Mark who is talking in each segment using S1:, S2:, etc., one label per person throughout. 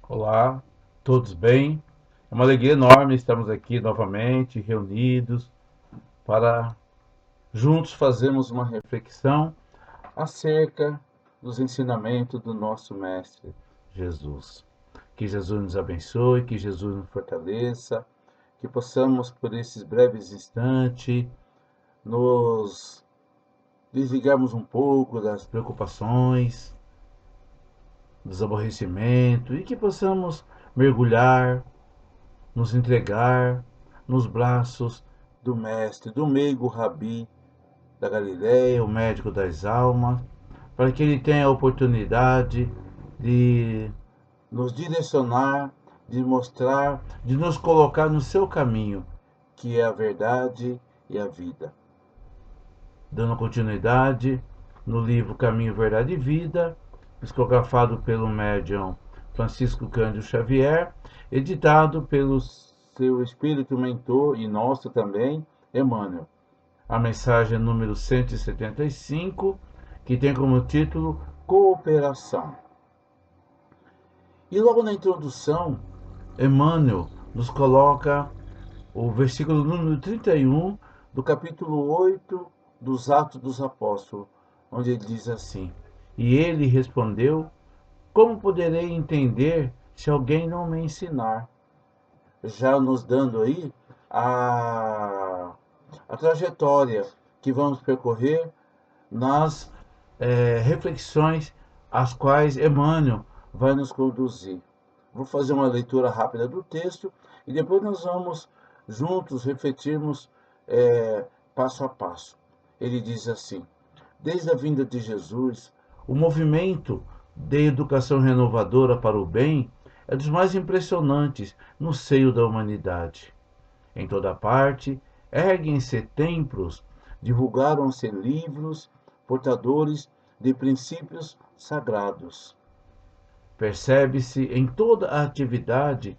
S1: Olá, todos bem? É uma alegria enorme estarmos aqui novamente reunidos para juntos fazermos uma reflexão acerca dos ensinamentos do nosso Mestre Jesus. Que Jesus nos abençoe, que Jesus nos fortaleça, que possamos, por esses breves instantes, nos desligarmos um pouco das preocupações, dos aborrecimentos e que possamos mergulhar, nos entregar nos braços do Mestre, do meigo Rabi da Galileia, o médico das almas, para que ele tenha a oportunidade de nos direcionar, de mostrar, de nos colocar no seu caminho, que é a verdade e a vida. Dando continuidade no livro Caminho, Verdade e Vida, psicografado pelo médium Francisco Cândido Xavier, editado pelo seu espírito mentor e nosso também, Emmanuel. A mensagem número 175, que tem como título Cooperação. E logo na introdução, Emmanuel nos coloca o versículo número 31 do capítulo 8 dos Atos dos Apóstolos, onde ele diz assim: E ele respondeu: Como poderei entender se alguém não me ensinar? Já nos dando aí a, a trajetória que vamos percorrer nas reflexões às quais Emmanuel vai nos conduzir. Vou fazer uma leitura rápida do texto e depois nós vamos juntos refletirmos passo a passo. Ele diz assim: Desde a vinda de Jesus, o movimento de educação renovadora para o bem é dos mais impressionantes no seio da humanidade. Em toda parte, erguem-se templos, divulgaram-se livros portadores de princípios sagrados. Percebe-se em toda a atividade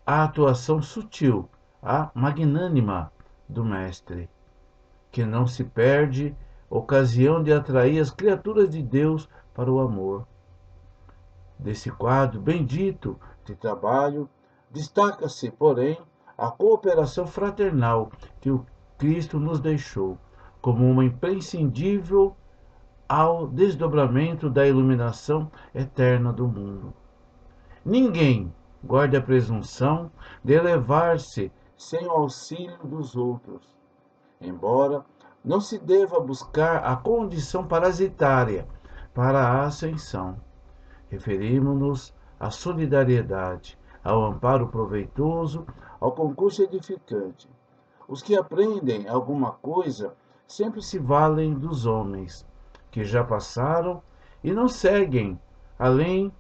S1: a atuação sutil, a magnânima do Mestre, que não se perde ocasião de atrair as criaturas de Deus para o amor. Desse quadro bendito de trabalho, destaca-se, porém, a cooperação fraternal que o Cristo nos deixou como uma imprescindível ao desdobramento da iluminação eterna do mundo. Ninguém guarde a presunção de elevar-se sem o auxílio dos outros, embora não se deva buscar a condição parasitária para a ascensão. Referimos-nos à solidariedade, ao amparo proveitoso, ao concurso edificante. Os que aprendem alguma coisa sempre se valem dos homens que já passaram e não seguem além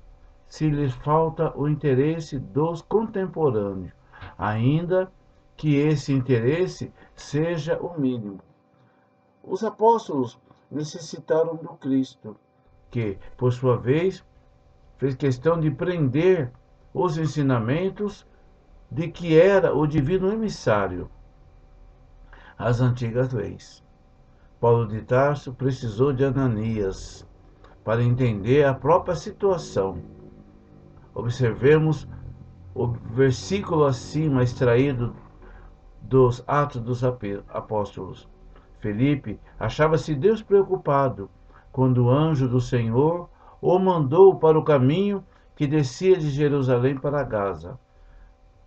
S1: se lhes falta o interesse dos contemporâneos, ainda que esse interesse seja o mínimo. Os apóstolos necessitaram do Cristo, que, por sua vez, fez questão de prender os ensinamentos de que era o divino emissário às antigas leis. Paulo de Tarso precisou de Ananias para entender a própria situação. Observemos o versículo acima extraído dos Atos dos Apóstolos. Felipe achava-se Deus preocupado quando o anjo do Senhor o mandou para o caminho que descia de Jerusalém para Gaza.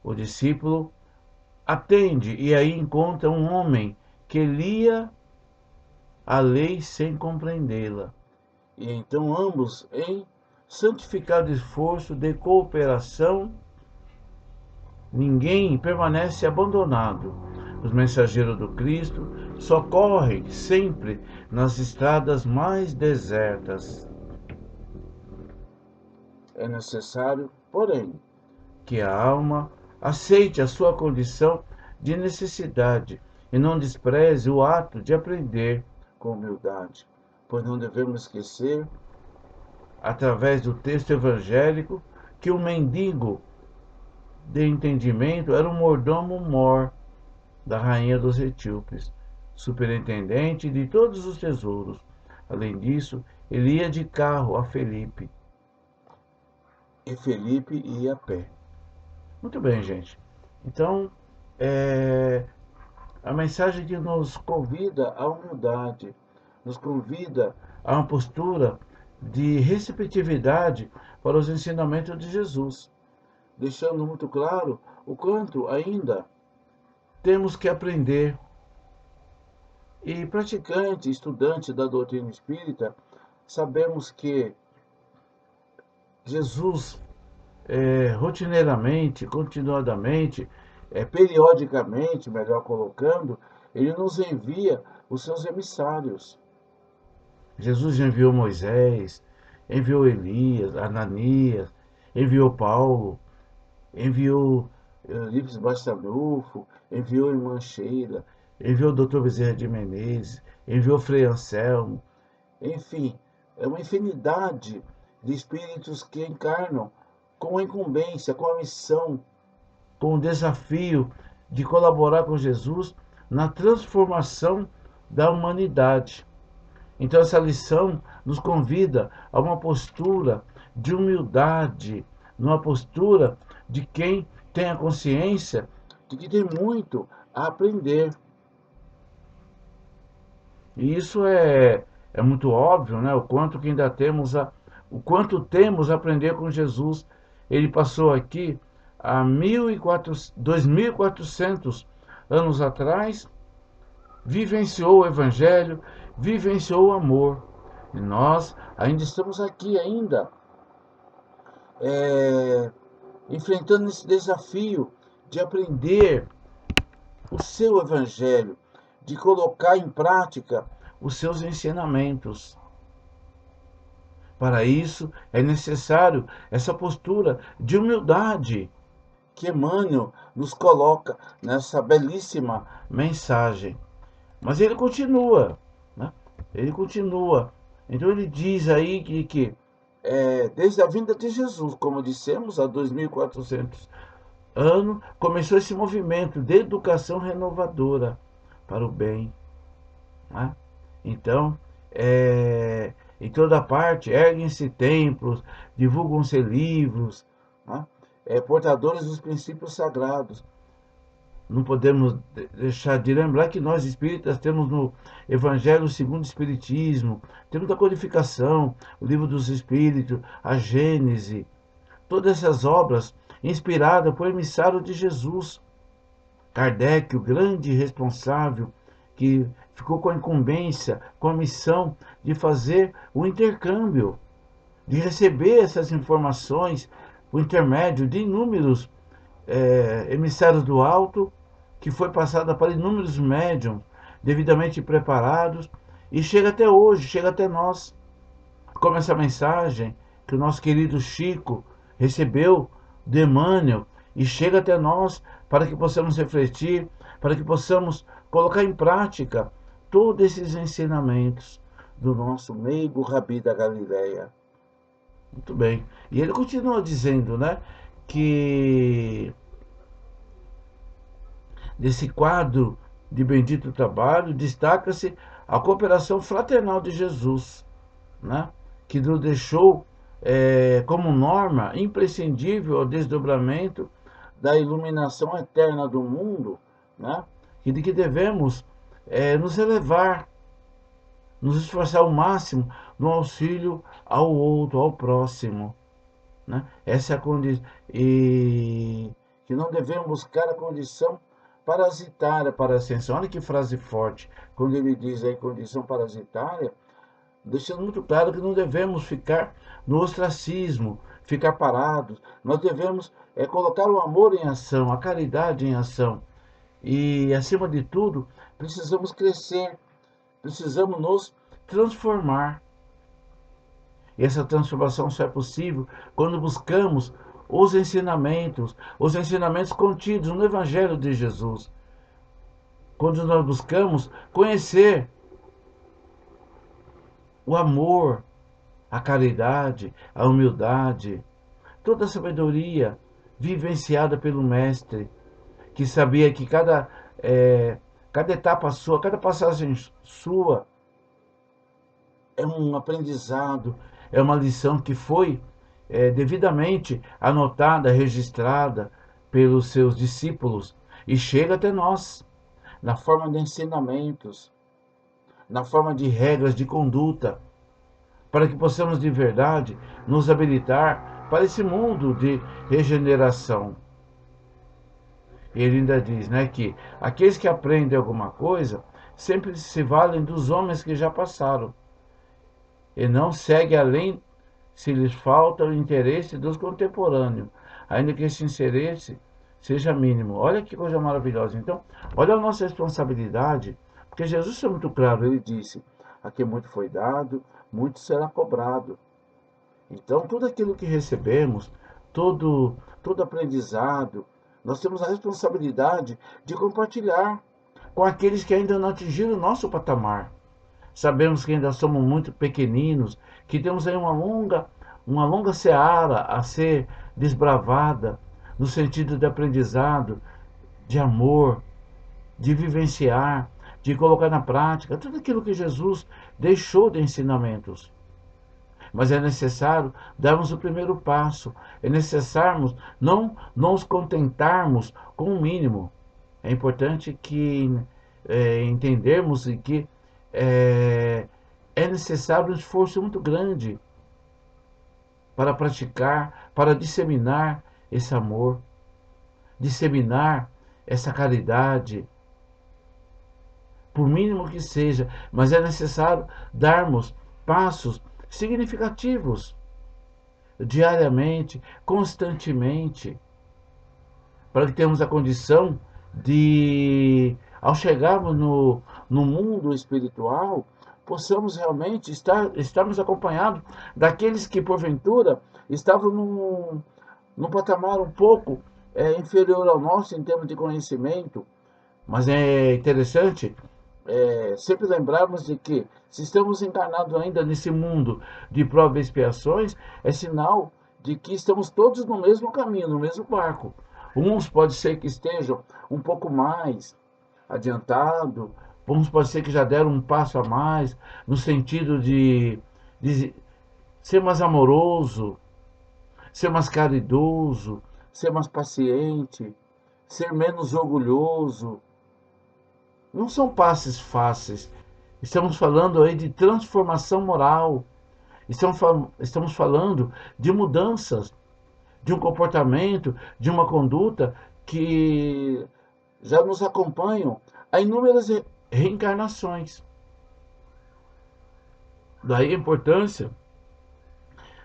S1: O discípulo atende e aí encontra um homem que lia a lei sem compreendê-la. E então ambos, em santificado esforço de cooperação, ninguém permanece abandonado. Os mensageiros do Cristo socorrem sempre nas estradas mais desertas. É necessário, porém, que a alma aceite a sua condição de necessidade e não despreze o ato de aprender com humildade, pois não devemos esquecer, através do texto evangélico, que o mendigo de entendimento era o mordomo mor da rainha dos etíopes, superintendente de todos os tesouros. Além disso, ele ia de carro a Felipe. e Felipe ia a pé. Muito bem, gente. Então, é, a mensagem que nos convida à humildade, nos convida a uma postura de receptividade para os ensinamentos de Jesus, deixando muito claro o quanto ainda temos que aprender. E praticante, estudante da doutrina espírita, sabemos que Jesus, rotineiramente, continuadamente, periodicamente, melhor colocando, ele nos envia os seus emissários. Jesus enviou Moisés, enviou Elias, Ananias, enviou Paulo, enviou Eurípides Bastanufo, enviou Irmã Sheila, enviou o Dr. Bezerra de Menezes, enviou Frei Anselmo, enfim, é uma infinidade de espíritos que encarnam com a incumbência, com a missão, com o desafio de colaborar com Jesus na transformação da humanidade. Então, essa lição nos convida a uma postura de humildade, numa postura de quem tem a consciência de que tem muito a aprender. E isso é muito óbvio, né? O quanto temos a aprender com Jesus. Ele passou aqui há 2.400 anos atrás, vivenciou o Evangelho, vivenciou o amor. E nós ainda estamos aqui ainda, é, enfrentando esse desafio de aprender o seu Evangelho, de colocar em prática os seus ensinamentos. Para isso é necessário essa postura de humildade que Emmanuel nos coloca nessa belíssima mensagem. Mas ele continua, né? Ele continua. Então ele diz aí que desde a vinda de Jesus, como dissemos, há 2.400 anos, começou esse movimento de educação renovadora para o bem. Né? Então, em toda parte, erguem-se templos, divulgam-se livros, né? Portadores dos princípios sagrados. Não podemos deixar de lembrar que nós espíritas temos no Evangelho segundo o Espiritismo, temos a Codificação, o Livro dos Espíritos, a Gênese, todas essas obras inspiradas por emissário de Jesus. Kardec, o grande responsável, que ficou com a incumbência, com a missão de fazer o intercâmbio, de receber essas informações por intermédio de inúmeros emissários do alto, que foi passada para inúmeros médiums devidamente preparados e chega até hoje, chega até nós, como essa mensagem que o nosso querido Chico recebeu de Emmanuel e chega até nós para que possamos refletir, para que possamos colocar em prática todos esses ensinamentos do nosso meigo Rabi da Galileia. Muito bem. E ele continua dizendo, né, que nesse quadro de bendito trabalho destaca-se a cooperação fraternal de Jesus, né, que nos deixou como norma imprescindível ao desdobramento da iluminação eterna do mundo, né, e de que devemos nos elevar, nos esforçar ao máximo no auxílio ao outro, ao próximo. Né? Essa é a condição. E que não devemos buscar a condição parasitária para a ascensão. Olha que frase forte. Quando ele diz aí condição parasitária, deixando muito claro que não devemos ficar no ostracismo, ficar parados. Nós devemos colocar o amor em ação, a caridade em ação. E, acima de tudo, precisamos crescer, precisamos nos transformar. E essa transformação só é possível quando buscamos os ensinamentos contidos no Evangelho de Jesus. Quando nós buscamos conhecer o amor, a caridade, a humildade, toda a sabedoria vivenciada pelo Mestre, que sabia que cada etapa sua, cada passagem sua é um aprendizado, é uma lição que foi devidamente anotada, registrada pelos seus discípulos e chega até nós, na forma de ensinamentos, na forma de regras de conduta, para que possamos de verdade nos habilitar para esse mundo de regeneração. Ele ainda diz, né, que aqueles que aprendem alguma coisa sempre se valem dos homens que já passaram e não seguem além se lhes falta o interesse dos contemporâneos, ainda que esse interesse seja mínimo. Olha que coisa maravilhosa. Então, olha a nossa responsabilidade, porque Jesus foi muito claro, ele disse, a quem muito foi dado, muito será cobrado. Então, tudo aquilo que recebemos, todo aprendizado, nós temos a responsabilidade de compartilhar com aqueles que ainda não atingiram o nosso patamar. Sabemos que ainda somos muito pequeninos, que temos aí uma longa seara a ser desbravada, no sentido de aprendizado, de amor, de vivenciar, de colocar na prática tudo aquilo que Jesus deixou de ensinamentos. Mas é necessário darmos o primeiro passo. É necessário não nos contentarmos com o mínimo. É importante que entendermos que é, é necessário um esforço muito grande para praticar, para disseminar esse amor, disseminar essa caridade, por mínimo que seja, mas é necessário darmos passos significativos diariamente, constantemente, para que tenhamos a condição de, ao chegarmos no mundo espiritual, possamos realmente estarmos acompanhados daqueles que, porventura, estavam num patamar um pouco inferior ao nosso em termos de conhecimento. Mas é interessante sempre lembrarmos de que, se estamos encarnados ainda nesse mundo de provas e expiações, é sinal de que estamos todos no mesmo caminho, no mesmo barco. Uns pode ser que estejam um pouco mais adiantados, uns pode ser que já deram um passo a mais, no sentido de ser mais amoroso, ser mais caridoso, ser mais paciente, ser menos orgulhoso. Não são passes fáceis. Estamos falando aí de transformação moral. Estamos falando de mudanças, de um comportamento, de uma conduta que já nos acompanham há inúmeras reencarnações. Daí a importância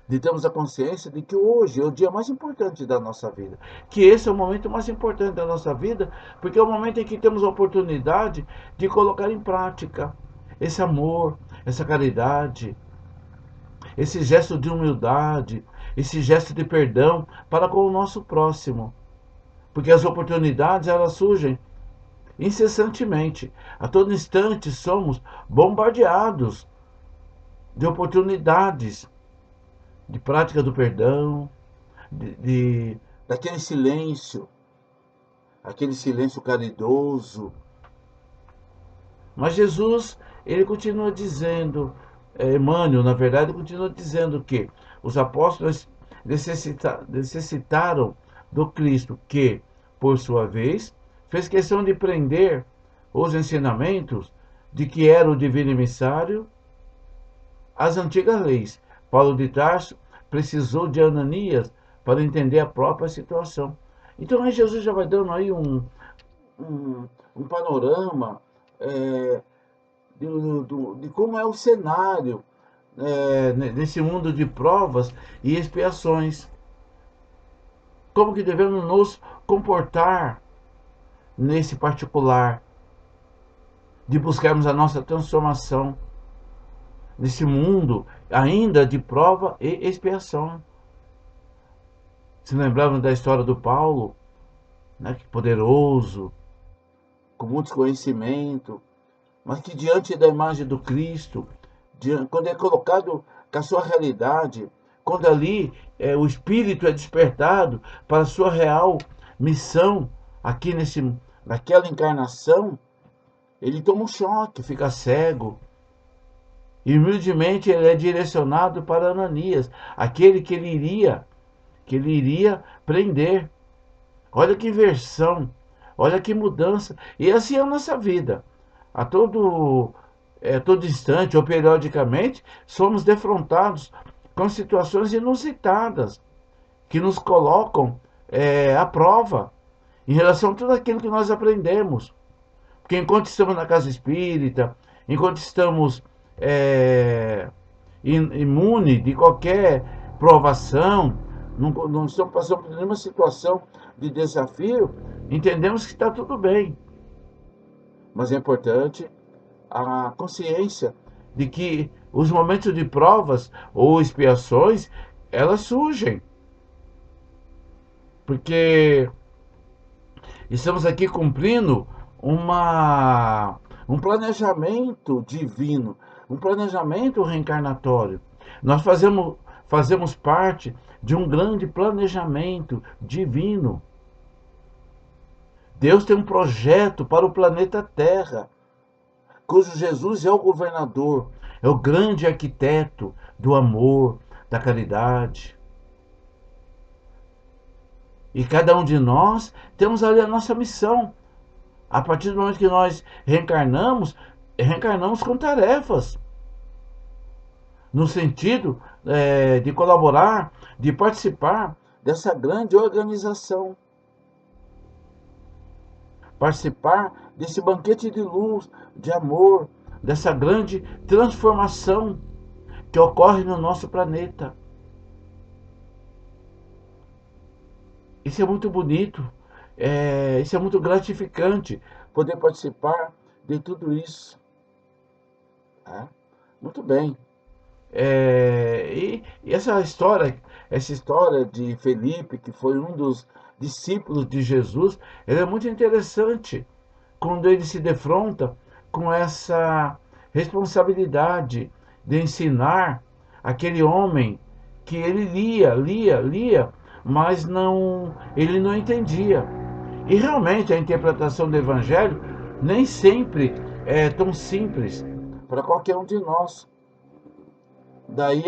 S1: de termos a consciência de que hoje é o dia mais importante da nossa vida. Que esse é o momento mais importante da nossa vida, porque é o momento em que temos a oportunidade de colocar em prática esse amor, essa caridade, esse gesto de humildade, esse gesto de perdão para com o nosso próximo. Porque as oportunidades, elas surgem incessantemente. A todo instante somos bombardeados de oportunidades de prática do perdão, daquele silêncio, aquele silêncio caridoso. Mas Jesus, ele continua dizendo, Emmanuel, na verdade, continua dizendo que os apóstolos necessitaram do Cristo, que, por sua vez, fez questão de prender os ensinamentos de que era o divino emissário às antigas leis. Paulo de Tarso precisou de Ananias para entender a própria situação. Então aí Jesus já vai dando aí um panorama de como é o cenário nesse mundo de provas e expiações. Como que devemos nos comportar nesse particular, de buscarmos a nossa transformação nesse mundo ainda de prova e expiação. Se lembravam da história do Paulo, né, que poderoso, com muito conhecimento, mas que diante da imagem do Cristo, quando é colocado com a sua realidade, quando ali o Espírito é despertado para a sua real missão aqui naquela encarnação, ele toma um choque, fica cego E humildemente ele é direcionado para Ananias, aquele que ele iria prender. Olha que inversão, olha que mudança. E assim é a nossa vida. A todo instante ou periodicamente somos defrontados com situações inusitadas que nos colocam à prova em relação a tudo aquilo que nós aprendemos. Porque enquanto estamos na casa espírita, enquanto estamos é, imune de qualquer provação, não estamos passando por nenhuma situação de desafio, entendemos que está tudo bem. Mas é importante a consciência de que os momentos de provas ou expiações, elas surgem. Porque estamos aqui cumprindo um planejamento divino, um planejamento reencarnatório. Nós fazemos parte de um grande planejamento divino. Deus tem um projeto para o planeta Terra, cujo Jesus é o governador, é o grande arquiteto do amor, da caridade. E cada um de nós temos ali a nossa missão. A partir do momento que nós reencarnamos com tarefas, no sentido de colaborar, de participar dessa grande organização. Participar desse banquete de luz, de amor, dessa grande transformação que ocorre no nosso planeta. Isso é muito bonito, isso é muito gratificante, poder participar de tudo isso. Tá? Muito bem. E essa história de Felipe, que foi um dos discípulos de Jesus, ela é muito interessante quando ele se defronta com essa responsabilidade de ensinar aquele homem que ele lia, mas ele não entendia. E realmente a interpretação do Evangelho nem sempre é tão simples para qualquer um de nós. Daí,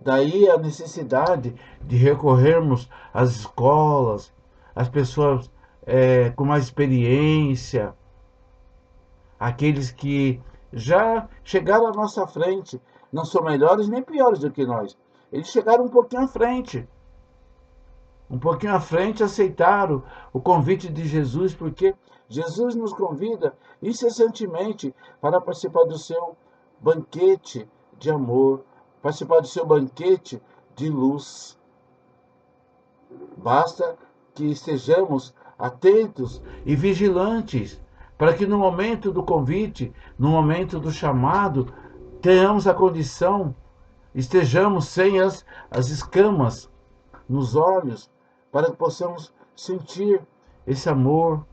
S1: daí a necessidade de recorrermos às escolas, às pessoas com mais experiência, aqueles que já chegaram à nossa frente, não são melhores nem piores do que nós. Eles chegaram um pouquinho à frente, aceitaram o convite de Jesus, porque Jesus nos convida incessantemente para participar do seu banquete de amor, participar do seu banquete de luz. Basta que estejamos atentos e vigilantes, para que no momento do convite, no momento do chamado, tenhamos a condição, estejamos sem as escamas nos olhos, para que possamos sentir esse amor,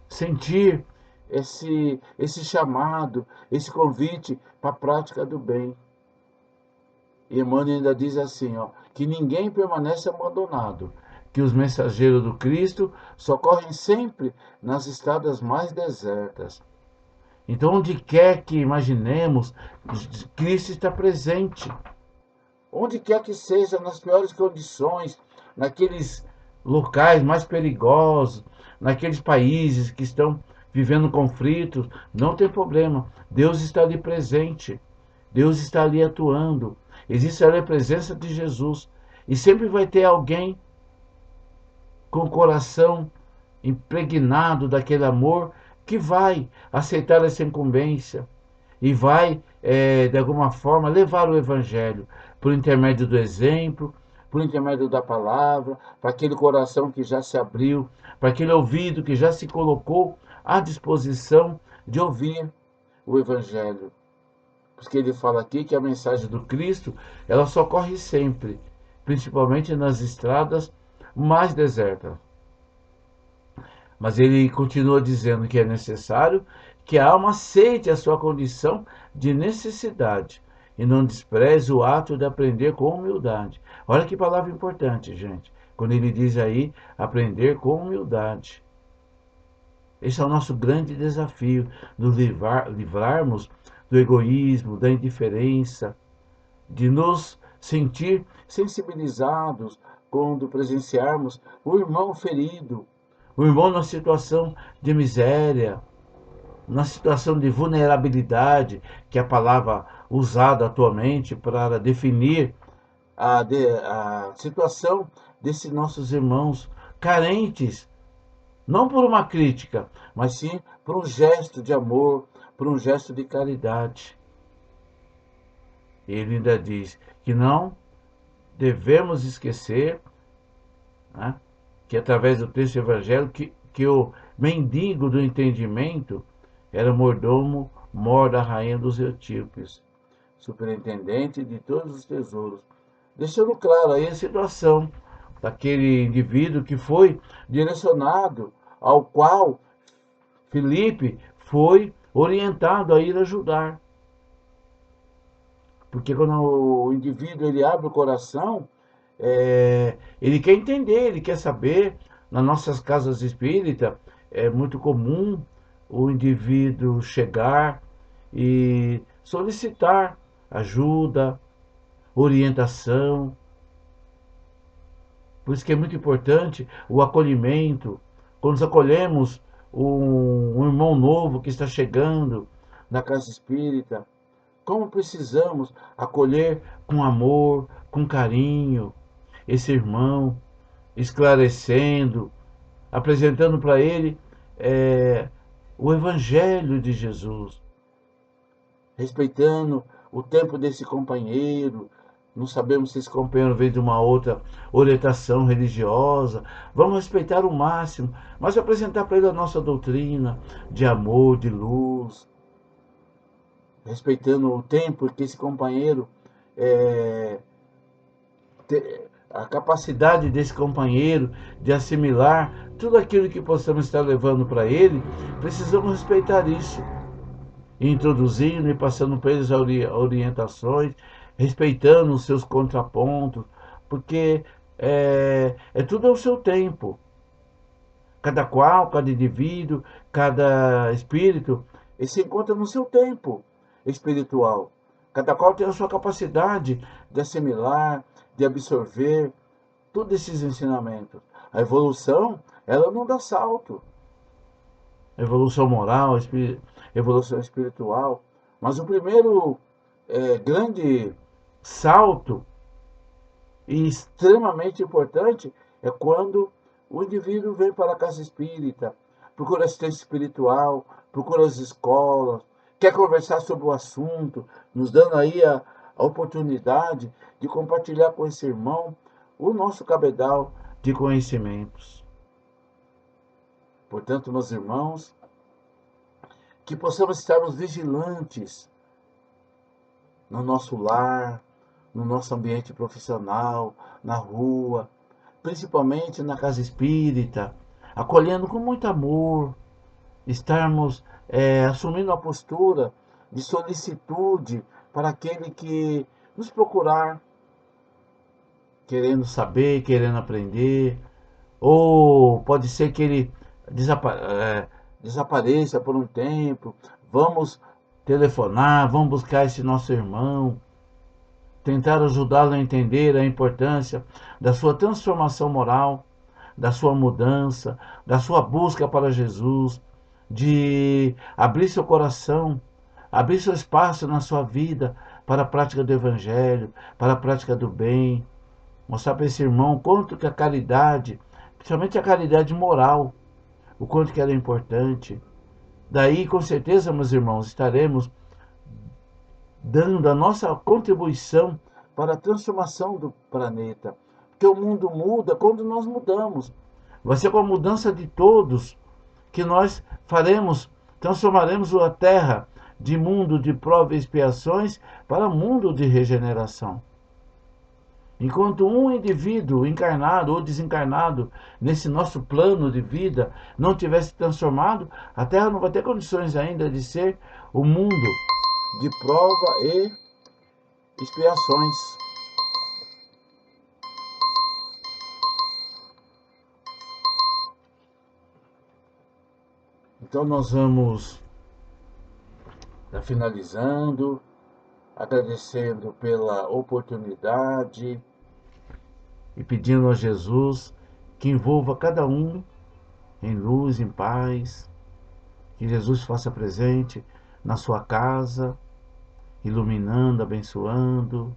S1: sentir esse chamado, esse convite para a prática do bem. E Emmanuel ainda diz assim, ó, que ninguém permanece abandonado, que os mensageiros do Cristo socorrem sempre nas estradas mais desertas. Então, onde quer que imaginemos, Cristo está presente. Onde quer que seja, nas piores condições, naqueles locais mais perigosos, naqueles países que estão vivendo conflitos, não tem problema. Deus está ali presente. Deus está ali atuando. Existe ali a presença de Jesus. E sempre vai ter alguém com o coração impregnado daquele amor que vai aceitar essa incumbência e vai, de alguma forma, levar o Evangelho por intermédio do exemplo, por intermédio da palavra, para aquele coração que já se abriu, para aquele ouvido que já se colocou à disposição de ouvir o Evangelho. Porque ele fala aqui que a mensagem do Cristo, ela socorre sempre, principalmente nas estradas mais desertas. Mas ele continua dizendo que é necessário que a alma aceite a sua condição de necessidade e não despreze o ato de aprender com humildade. Olha que palavra importante, gente. Quando ele diz aí, aprender com humildade. Esse é o nosso grande desafio, nos livrarmos do egoísmo, da indiferença, de nos sentir sensibilizados quando presenciarmos o irmão ferido, o irmão na situação de miséria, na situação de vulnerabilidade, que é a palavra usada atualmente para definir a situação desses nossos irmãos carentes, não por uma crítica, mas sim por um gesto de amor, por um gesto de caridade. Ele ainda diz que não devemos esquecer, né, que através do texto evangélico, que o mendigo do entendimento era mordomo mor da rainha dos etíopes, superintendente de todos os tesouros, deixando claro aí a situação daquele indivíduo que foi direcionado, ao qual Filipe foi orientado a ir ajudar. Porque quando o indivíduo ele abre o coração, ele quer entender, ele quer saber. Nas nossas casas espíritas é muito comum o indivíduo chegar e solicitar ajuda, orientação. Por isso que é muito importante o acolhimento. Quando nós acolhemos um irmão novo que está chegando na casa espírita, como precisamos acolher com amor, com carinho, esse irmão, esclarecendo, apresentando para ele é, o Evangelho de Jesus, respeitando o tempo desse companheiro. Não sabemos se esse companheiro veio de uma outra orientação religiosa. Vamos respeitar o máximo, mas apresentar para ele a nossa doutrina de amor, de luz, respeitando o tempo que esse companheiro, é, a capacidade desse companheiro de assimilar tudo aquilo que possamos estar levando para ele. Precisamos respeitar isso, introduzindo e passando para eles orientações, respeitando os seus contrapontos, porque é tudo ao seu tempo. Cada qual, cada indivíduo, cada espírito, ele se encontra no seu tempo espiritual. Cada qual tem a sua capacidade de assimilar, de absorver todos esses ensinamentos. A evolução, ela não dá salto. Evolução moral, evolução espiritual. Mas o primeiro grande salto e extremamente importante é quando o indivíduo vem para a casa espírita, procura assistência espiritual, procura as escolas, quer conversar sobre o assunto, nos dando aí a oportunidade de compartilhar com esse irmão o nosso cabedal de conhecimentos. Portanto, meus irmãos, que possamos estarmos vigilantes no nosso lar, no nosso ambiente profissional, na rua, principalmente na casa espírita, acolhendo com muito amor, estarmos assumindo a postura de solicitude para aquele que nos procurar, querendo saber, querendo aprender, ou pode ser que ele desapareça por um tempo. Vamos telefonar, vamos buscar esse nosso irmão, tentar ajudá-lo a entender a importância da sua transformação moral, da sua mudança, da sua busca para Jesus, de abrir seu coração, abrir seu espaço na sua vida para a prática do Evangelho, para a prática do bem. Mostrar para esse irmão o quanto que a caridade, principalmente a caridade moral, o quanto que ela é importante. Daí, com certeza, meus irmãos, estaremos dando a nossa contribuição para a transformação do planeta. Porque o mundo muda quando nós mudamos. Vai ser com a mudança de todos que nós transformaremos a Terra de mundo de prova e expiações para mundo de regeneração. Enquanto um indivíduo encarnado ou desencarnado nesse nosso plano de vida não tivesse transformado, a Terra não vai ter condições ainda de ser o mundo de prova e expiações. Então nós vamos Está finalizando, agradecendo pela oportunidade e pedindo a Jesus que envolva cada um em luz, em paz, que Jesus faça presente na sua casa, iluminando, abençoando,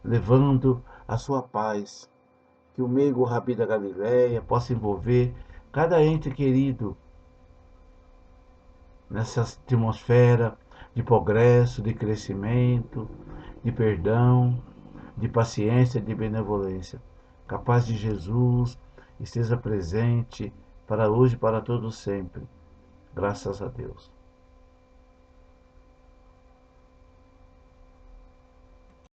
S1: levando a sua paz. Que o meigo Rabi da Galileia possa envolver cada ente querido nessa atmosfera de progresso, de crescimento, de perdão, de paciência, de benevolência. Capaz de Jesus esteja presente para hoje e para todos sempre. Graças a Deus.